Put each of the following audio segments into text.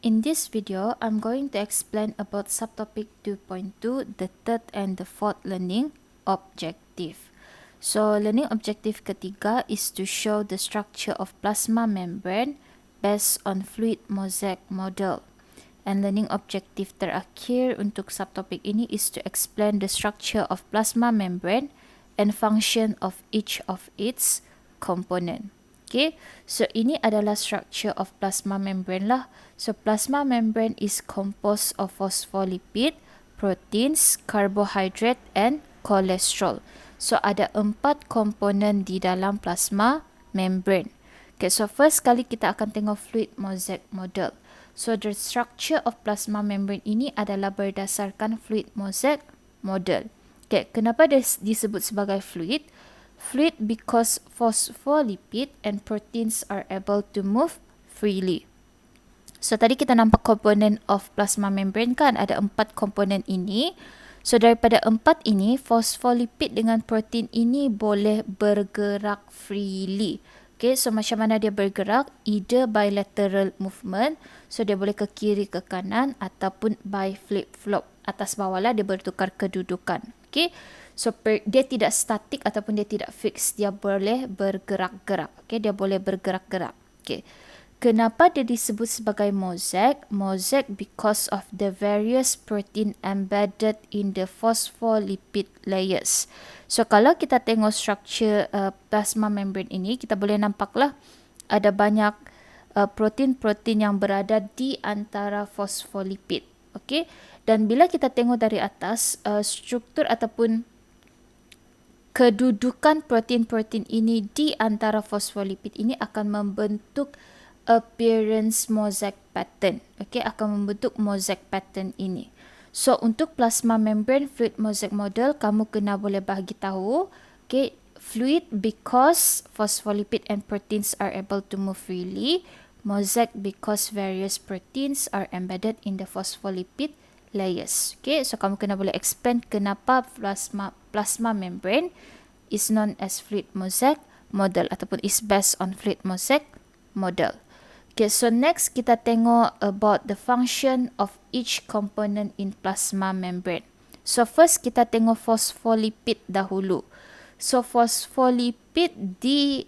In this video, I'm going to explain about subtopic 2.2, the third and the fourth learning objective. So, learning objective ketiga is to show the structure of plasma membrane based on fluid mosaic model. And learning objective terakhir untuk subtopik ini is to explain the structure of plasma membrane and function of each of its component. Okay, so ini adalah structure of plasma membrane lah. So plasma membrane is composed of phospholipid, proteins, carbohydrate and cholesterol. So ada 4 komponen di dalam plasma membrane. Okay, so first kali kita akan tengok fluid mosaic model. So the structure of plasma membrane ini adalah berdasarkan fluid mosaic model. Okay, kenapa disebut sebagai fluid? Fluid because phospholipid and proteins are able to move freely. So tadi kita nampak komponen of plasma membrane kan, ada 4 komponen ini. So daripada 4 ini, phospholipid dengan protein ini boleh bergerak freely. Okay, so macam mana dia bergerak? Either bilateral movement, so dia boleh ke kiri ke kanan, ataupun by flip-flop. Atas bawah lah dia bertukar kedudukan. Okay, so dia tidak statik ataupun dia tidak fix. Dia boleh bergerak-gerak. Okay, dia boleh bergerak-gerak. Okay. Kenapa dia disebut sebagai mosaic? Mosaic because of the various protein embedded in the phospholipid layers. So kalau kita tengok structure plasma membrane ini, kita boleh nampaklah ada banyak protein-protein yang berada di antara phospholipid. Okay? Dan bila kita tengok dari atas, struktur ataupun kedudukan protein-protein ini di antara phospholipid ini akan membentuk appearance mosaic pattern. Okay, akan membentuk mosaic pattern ini. So untuk plasma membrane fluid mosaic model, kamu kena boleh bagi tahu, okay, fluid because phospholipid and proteins are able to move freely. Mosaic because various proteins are embedded in the phospholipid layers. Okay, so kamu kena boleh explain kenapa plasma membrane is known as fluid mosaic model ataupun is based on fluid mosaic model. Okay, so next kita tengok about the function of each component in plasma membrane. So first kita tengok phospholipid dahulu. So phospholipid di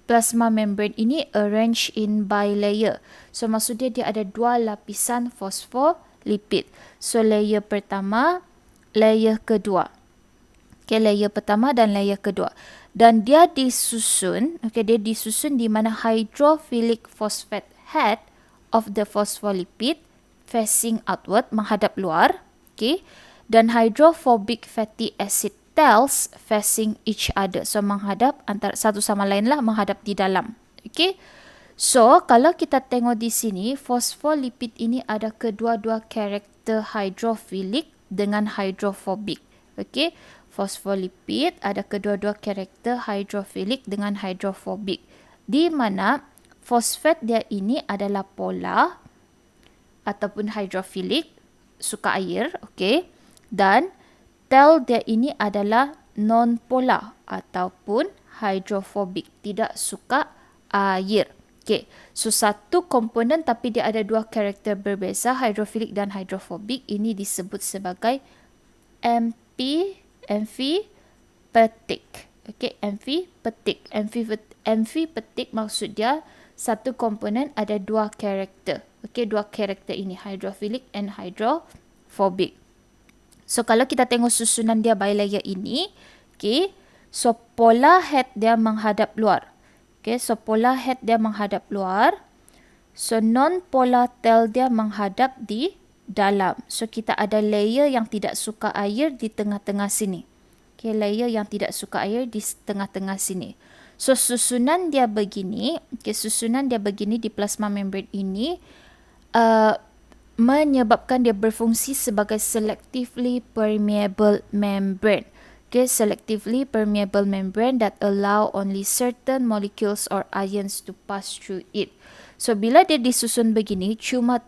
plasma membrane ini arrange in bilayer. So maksudnya dia ada 2 lapisan phospholipid. So layer pertama, layer kedua. Okay, layer pertama dan layer kedua. Dan dia disusun, okay, dia disusun di mana hydrophilic phosphate head of the phospholipid facing outward, menghadap luar, okay, dan hydrophobic fatty acid tails facing each other. So menghadap antara satu sama lain lah, menghadap di dalam. Okay. So kalau kita tengok di sini, phospholipid ini ada kedua-dua karakter hydrophilic dengan hydrophobic. Okay. Phospholipid ada kedua-dua karakter hydrophilic dengan hydrophobic. Di mana fosfat dia ini adalah polar ataupun hydrophilic, suka air, okay. Dan tail dia ini adalah non-polar ataupun hydrophobic, tidak suka air. Okay. So satu komponen tapi dia ada 2 karakter berbeza, hydrophilic dan hydrophobic. Ini disebut sebagai amphipetic. Okay, amphipetic. Amphipetic maksud dia satu komponen ada 2 karakter. Okay, 2 karakter ini hydrophilic and hydrophobic. So kalau kita tengok susunan dia bilayer ini, okay, so polar head dia menghadap luar. Okay, so polar head dia menghadap luar. So non-polar tail dia menghadap di dalam. So kita ada layer yang tidak suka air di tengah-tengah sini. Okay, layer yang tidak suka air di tengah-tengah sini. So susunan dia begini. Okay, susunan dia begini di plasma membrane ini menyebabkan dia berfungsi sebagai selectively permeable membrane. Okay, selectively permeable membrane that allow only certain molecules or ions to pass through it. So bila dia disusun begini, cuma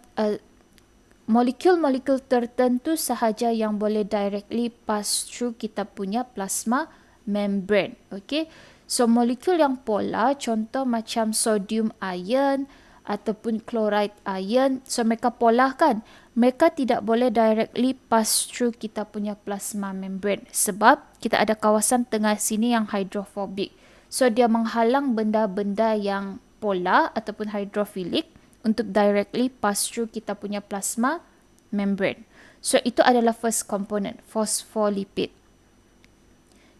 molekul-molekul tertentu sahaja yang boleh directly pass through kita punya plasma membrane. Okay. So molekul yang polar, contoh macam sodium ion ataupun chloride ion. So mereka polar kan. Mereka tidak boleh directly pass through kita punya plasma membrane sebab kita ada kawasan tengah sini yang hydrophobic. So dia menghalang benda-benda yang polar ataupun hydrophilic untuk directly pass through kita punya plasma membrane. So itu adalah first component, phospholipid.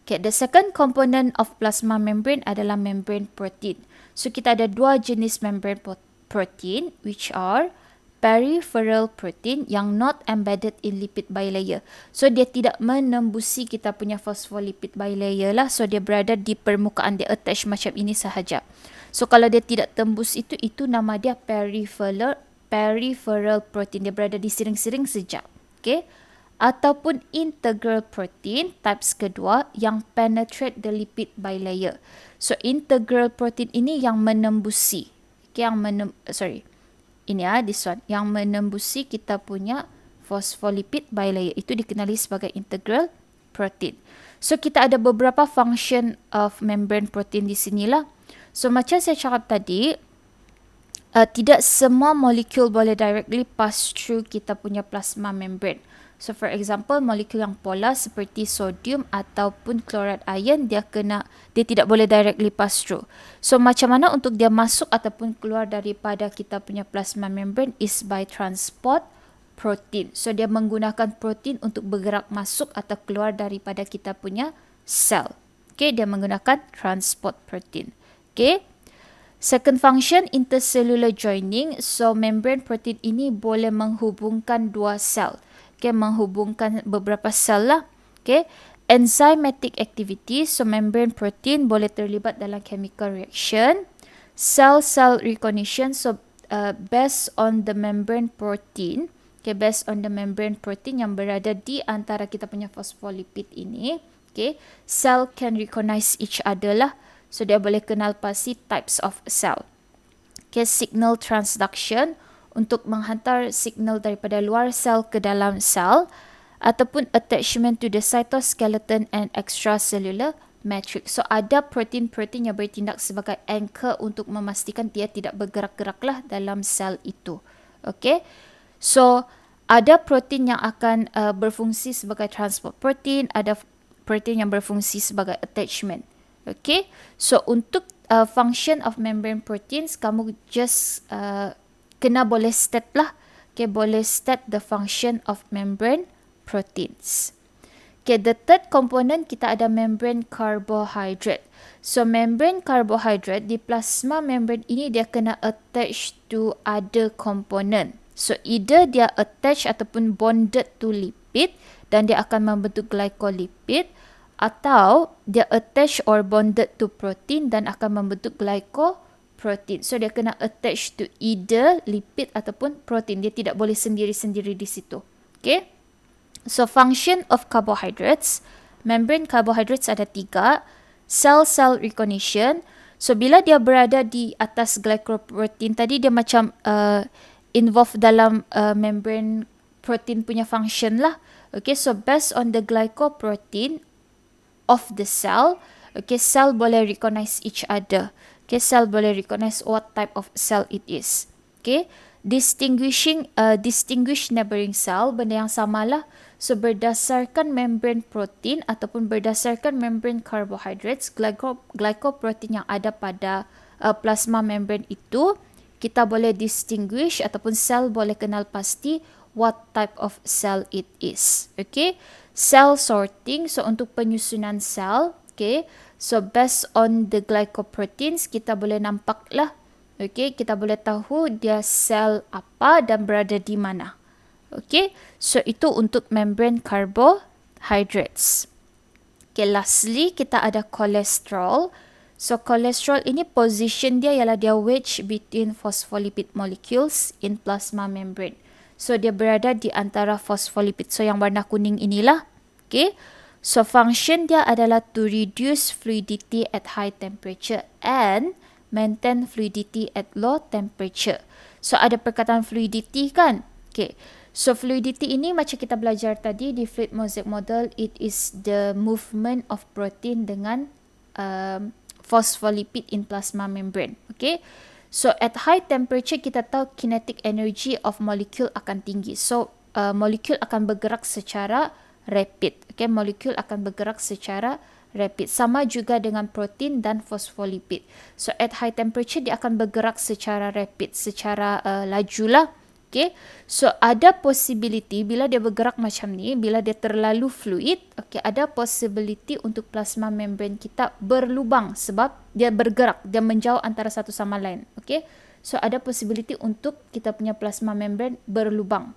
Okay, the second component of plasma membrane adalah membrane protein. So kita ada dua jenis membrane protein which are peripheral protein yang not embedded in lipid bilayer. So dia tidak menembusi kita punya phospholipid bilayer lah. So dia berada di permukaan, dia attach macam ini sahaja. So kalau dia tidak tembus itu nama dia peripheral protein. Dia berada di siring-siring saja. Okay. Ataupun integral protein types kedua yang penetrate the lipid bilayer. So integral protein ini yang menembusi. Okay, this one yang menembusi kita punya phospholipid bilayer, itu dikenali sebagai integral protein. So kita ada beberapa function of membrane protein di sinilah. So macam saya cakap tadi, tidak semua molekul boleh directly pass through kita punya plasma membrane. So for example, molekul yang polar seperti sodium ataupun chloride ion, dia tidak boleh directly pass through. So macam mana untuk dia masuk ataupun keluar daripada kita punya plasma membrane is by transport protein. So dia menggunakan protein untuk bergerak masuk atau keluar daripada kita punya sel. Okay, dia menggunakan transport protein. Okay. Second function, intercellular joining. So membrane protein ini boleh menghubungkan dua sel. Okay, menghubungkan beberapa sel lah. Okay. Enzymatic activity. So membrane protein boleh terlibat dalam chemical reaction. Cell-cell recognition. So based on the membrane protein. Okay, based on the membrane protein yang berada di antara kita punya phospholipid ini. Okay, cell can recognize each other lah. So dia boleh kenal pasti types of cell. Okay, signal transduction untuk menghantar signal daripada luar sel ke dalam sel, ataupun attachment to the cytoskeleton and extracellular matrix. So ada protein-protein yang bertindak sebagai anchor untuk memastikan dia tidak bergerak-geraklah dalam sel itu. Okay. So ada protein yang akan berfungsi sebagai transport protein, ada protein yang berfungsi sebagai attachment. Okay. So untuk function of membrane proteins, kamu just kena boleh state lah. Okay, boleh state the function of membrane proteins. Okay, the third component kita ada membrane carbohydrate. So membrane carbohydrate di plasma membrane ini dia kena attach to other component. So either dia attach ataupun bonded to lipid dan dia akan membentuk glycolipid, atau dia attach or bonded to protein dan akan membentuk glycoprotein. So dia kena attach to either lipid ataupun protein. Dia tidak boleh sendiri-sendiri di situ. Okay. So function of carbohydrates. Membrane carbohydrates ada 3. Cell-cell recognition. So bila dia berada di atas glycoprotein tadi, dia macam involved dalam membrane protein punya function lah. Okay, so based on the glycoprotein of the cell, okay, cell boleh recognize each other. Okay, cell boleh recognize what type of cell it is. Okay, distinguish neighboring cell, benda yang samalah. So berdasarkan membrane protein ataupun berdasarkan membrane carbohydrates, glycoprotein yang ada pada plasma membrane itu, kita boleh distinguish ataupun cell boleh kenal pasti what type of cell it is. Okay. Cell sorting, so untuk penyusunan sel, okay, so based on the glycoproteins, kita boleh nampak lah, okay, kita boleh tahu dia sel apa dan berada di mana. Okay, so itu untuk membrane carbohydrates. Okay, lastly, kita ada cholesterol. So cholesterol ini position dia ialah dia wedged between phospholipid molecules in plasma membrane. So dia berada di antara phospholipid. So yang warna kuning inilah. Okay. So function dia adalah to reduce fluidity at high temperature and maintain fluidity at low temperature. So ada perkataan fluidity kan? Okay. So fluidity ini macam kita belajar tadi di fluid mosaic model, it is the movement of protein dengan phospholipid in plasma membrane. Okay. So at high temperature kita tahu kinetic energy of molecule akan tinggi. So molecule akan bergerak secara rapid. Okay, molecule akan bergerak secara rapid. Sama juga dengan protein dan phospholipid. So at high temperature dia akan bergerak secara rapid, secara lajulah. Okay, so ada possibility bila dia bergerak macam ni, bila dia terlalu fluid, okay, ada possibility untuk plasma membrane kita berlubang sebab dia bergerak, dia menjauh antara satu sama lain. Okay, so ada possibility untuk kita punya plasma membrane berlubang.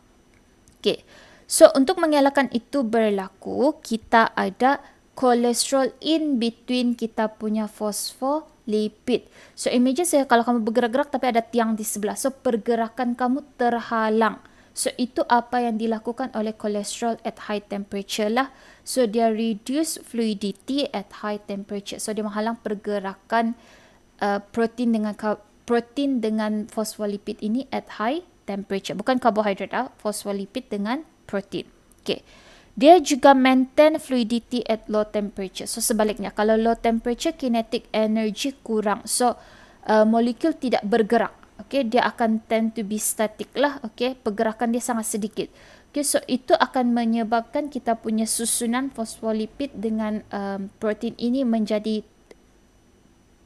Okay, so untuk mengelakkan itu berlaku, kita ada kolesterol in between kita punya phospholipid. So imagine saya kalau kamu bergerak-gerak tapi ada tiang di sebelah. So pergerakan kamu terhalang. So itu apa yang dilakukan oleh kolesterol at high temperature lah. So dia reduce fluidity at high temperature. So dia menghalang pergerakan protein dengan phospholipid ini at high temperature. Bukan karbohidrat, phospholipid dengan protein. Okay. Dia juga maintain fluidity at low temperature. So sebaliknya, kalau low temperature kinetic energy kurang. So molekul tidak bergerak. Okay, dia akan tend to be static lah. Okay, pergerakan dia sangat sedikit. Okay, so itu akan menyebabkan kita punya susunan phospholipid dengan protein ini menjadi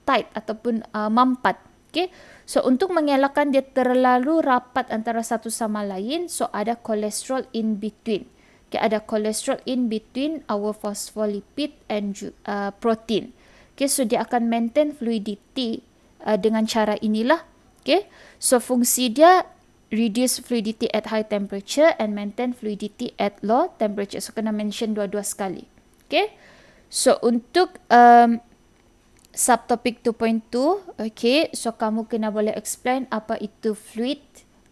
tight ataupun mampat. Okay, so untuk mengelakkan dia terlalu rapat antara satu sama lain, so ada kolesterol in between. Okay, ada kolesterol in between our phospholipid and protein. Okay, so dia akan maintain fluidity dengan cara inilah. Okay, so fungsi dia reduce fluidity at high temperature and maintain fluidity at low temperature. So kena mention dua-dua sekali. Okay, so untuk subtopic 2.2, okay, so kamu kena boleh explain apa itu fluid,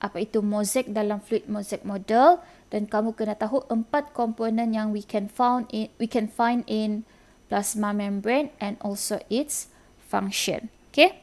apa itu mosaic dalam fluid mosaic model, dan kamu kena tahu 4 komponen yang we can find in plasma membrane and also its function. Okay?